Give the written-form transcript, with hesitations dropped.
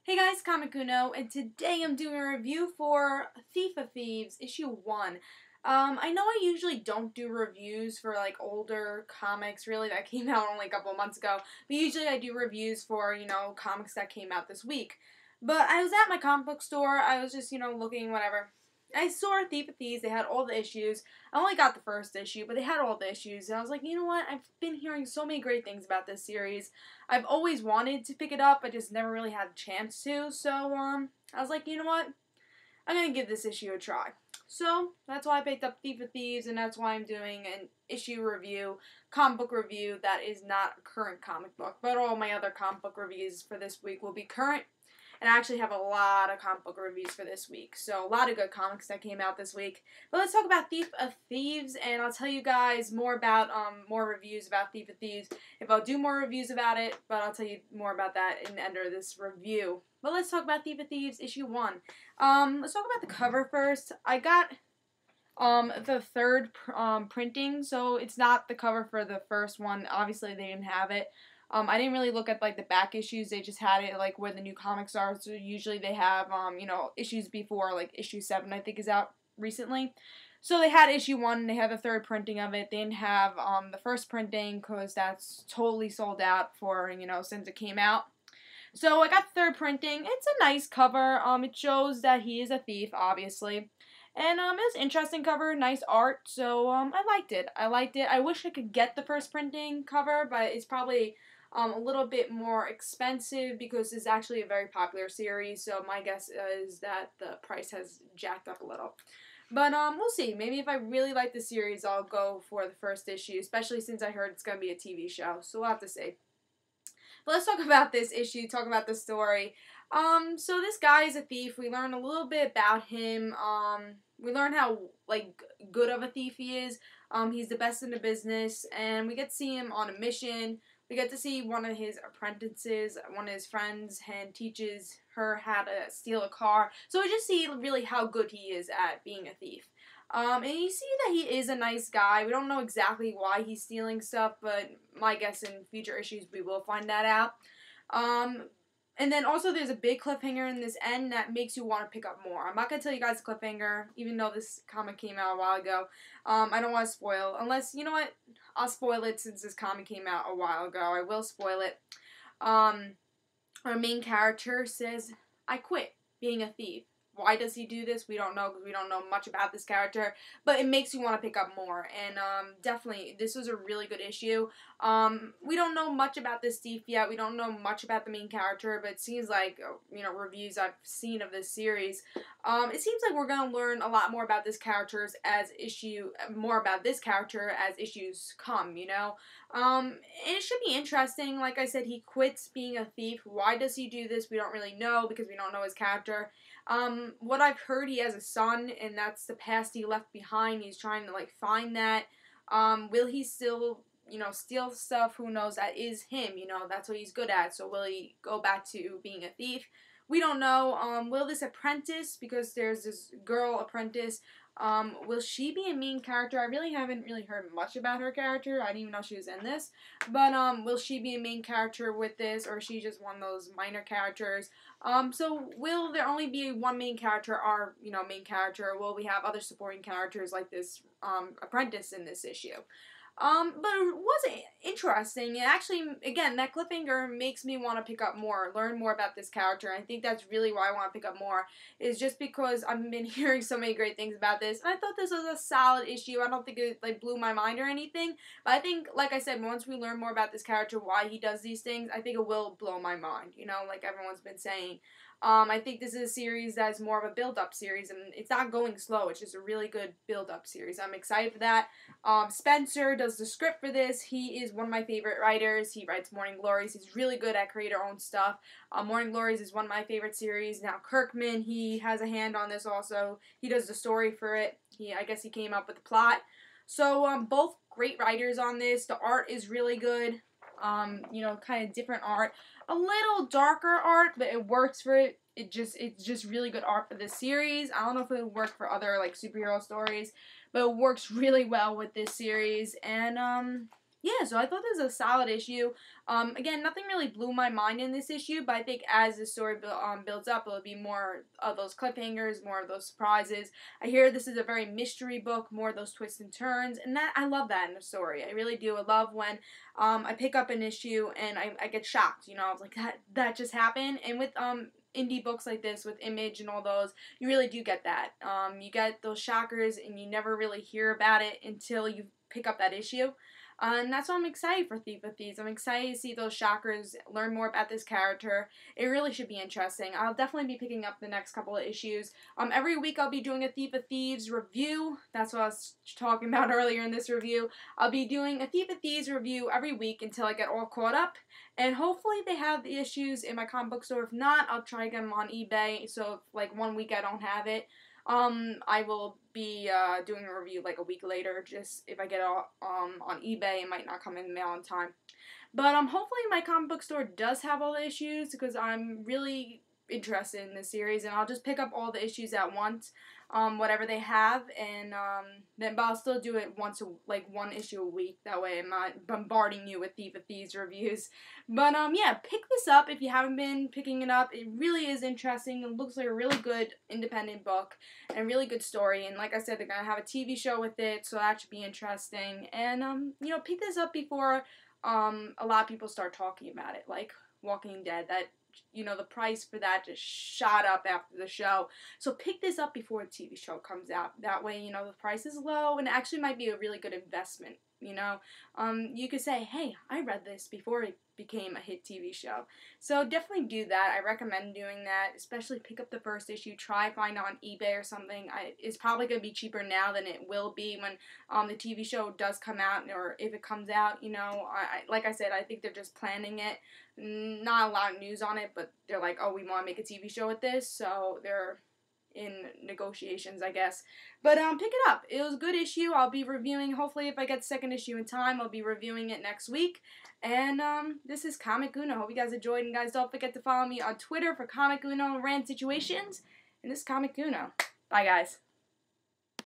Hey guys, Comic Uno, and today I'm doing a review for Thief of Thieves, issue 1. I know I usually don't do reviews for like older comics, really, that came out only a couple of months ago, but usually I do reviews for, comics that came out this week. But I was at my comic book store, I was just, looking, whatever. I saw Thief of Thieves, they had all the issues. I only got the first issue, but they had all the issues, and I was like, you know what, I've been hearing so many great things about this series. I've always wanted to pick it up, I just never really had a chance to, so, I was like, you know what, I'm gonna give this issue a try. So, that's why I picked up Thief of Thieves, and that's why I'm doing an issue review, comic book review that is not a current comic book, but all my other comic book reviews for this week will be current. And I actually have a lot of comic book reviews for this week. So a lot of good comics that came out this week. But let's talk about Thief of Thieves, and I'll tell you guys more about more reviews about Thief of Thieves. If I'll do more reviews about it, but I'll tell you more about that in the end of this review. But let's talk about Thief of Thieves issue 1. Let's talk about the cover first. I got the third printing, so it's not the cover for the first one. Obviously, they didn't have it. I didn't really look at, like, the back issues. They just had it, like, where the new comics are. So usually they have, issues before, like, issue 7, I think, is out recently. So they had issue 1, and they had the third printing of it. They didn't have, the first printing, because that's totally sold out for, since it came out. So I got the third printing. It's a nice cover. It shows that he is a thief, obviously. And, it was an interesting cover, nice art, so, I liked it. I wish I could get the first printing cover, but it's probably a little bit more expensive because it's actually a very popular series, so my guess is that the price has jacked up a little. But we'll see. Maybe if I really like the series, I'll go for the first issue, especially since I heard it's going to be a TV show, so we'll have to see. But let's talk about this issue, talk about the story. So this guy is a thief. We learn a little bit about him. We learn how, like, good of a thief he is. He's the best in the business, and we get to see him on a mission. We get to see one of his apprentices, one of his friends, and teaches her how to steal a car. So we just see really how good he is at being a thief. And you see that he is a nice guy. We don't know exactly why he's stealing stuff, but my guess in future issues we will find that out. And then also there's a big cliffhanger in this end that makes you want to pick up more. I'm not going to tell you guys the cliffhanger, even though this comic came out a while ago. I don't want to spoil, unless, you know what, I'll spoil it since this comic came out a while ago. I will spoil it. Our main character says, I quit being a thief. Why does he do this? We don't know, because we don't know much about this character, but it makes you want to pick up more, and definitely, this was a really good issue. We don't know much about this thief yet, we don't know much about the main character, but it seems like, reviews I've seen of this series, it seems like we're going to learn a lot more about this character as issues come, and it should be interesting. Like I said, he quits being a thief. Why does he do this? We don't really know, because we don't know his character. What I've heard, he has a son, and that's the past he left behind. He's trying to, like, find that. Will he still, steal stuff? Who knows? That is him, that's what he's good at. So will he go back to being a thief? We don't know. Will this apprentice, because there's this girl apprentice, will she be a main character? I really haven't heard much about her character. I didn't even know she was in this. But, will she be a main character with this, or is she just one of those minor characters? So will there only be one main character, our, main character, or will we have other supporting characters like this, apprentice in this issue? But it was interesting, and actually, again, that cliffhanger makes me want to pick up more, learn more about this character. I think that's really why I want to pick up more, is just because I've been hearing so many great things about this, and I thought this was a solid issue. I don't think it, like, blew my mind or anything, but I think, like I said, once we learn more about this character, why he does these things, I think it will blow my mind, like everyone's been saying. I think this is a series that is more of a build-up series, and it's not going slow. It's just a really good build-up series. I'm excited for that. Spencer does the script for this. He is one of my favorite writers. He writes Morning Glories. He's really good at creator-owned stuff. Morning Glories is one of my favorite series. Now Kirkman, he has a hand on this also. He does the story for it. I guess he came up with the plot. So both great writers on this. The art is really good. Kind of different art. A little darker art, but it works for it. It's just really good art for this series. I don't know if it would work for other, like, superhero stories, but it works really well with this series. And, yeah, so I thought this was a solid issue. Again, nothing really blew my mind in this issue, but I think as the story builds up, it'll be more of those cliffhangers, more of those surprises. I hear this is a very mystery book, more of those twists and turns, and that I love that in the story. I really do. I love when I pick up an issue and I get shocked. You know, I was like, that just happened. And with indie books like this, with Image and all those, you really do get that. You get those shockers, and you never really hear about it until you pick up that issue. And that's why I'm excited for Thief of Thieves. I'm excited to see those shockers, learn more about this character. It really should be interesting. I'll definitely be picking up the next couple of issues. Every week I'll be doing a Thief of Thieves review. That's what I was talking about earlier in this review. I'll be doing a Thief of Thieves review every week until I get all caught up. And hopefully they have the issues in my comic book store. If not, I'll try to get them on eBay. So if, like, 1 week I don't have it, I will be doing a review like a week later. Just if I get it on eBay, it might not come in the mail on time. But hopefully my comic book store does have all the issues, because I'm really interested in this series, and I'll just pick up all the issues at once, whatever they have, and but I'll still do it like one issue a week. That way I'm not bombarding you with Thief of Thieves reviews. But yeah, pick this up if you haven't been picking it up. It really is interesting. It looks like a really good independent book and a really good story. And like I said, they're gonna have a TV show with it, so that should be interesting. And you know, pick this up before a lot of people start talking about it, like Walking Dead. That, you know, the price for that just shot up after the show. So pick this up before the TV show comes out. That way, you know, the price is low, and it actually might be a really good investment. You know, you could say, hey, I read this before it became a hit TV show. So definitely do that. I recommend doing that, especially pick up the first issue. Try find it on eBay or something. It's probably going to be cheaper now than it will be when the TV show does come out, or if it comes out. You know, like I said, I think they're just planning it. Not a lot of news on it, but they're like, oh, we want to make a TV show with this, so they're in negotiations, I guess. But pick it up. It was a good issue. I'll be reviewing, hopefully if I get the second issue in time, I'll be reviewing it next week. And this is Comic Uno. Hope you guys enjoyed, and guys, don't forget to follow me on Twitter for Comic Uno Rand Situations. And this is Comic Uno. Bye, guys.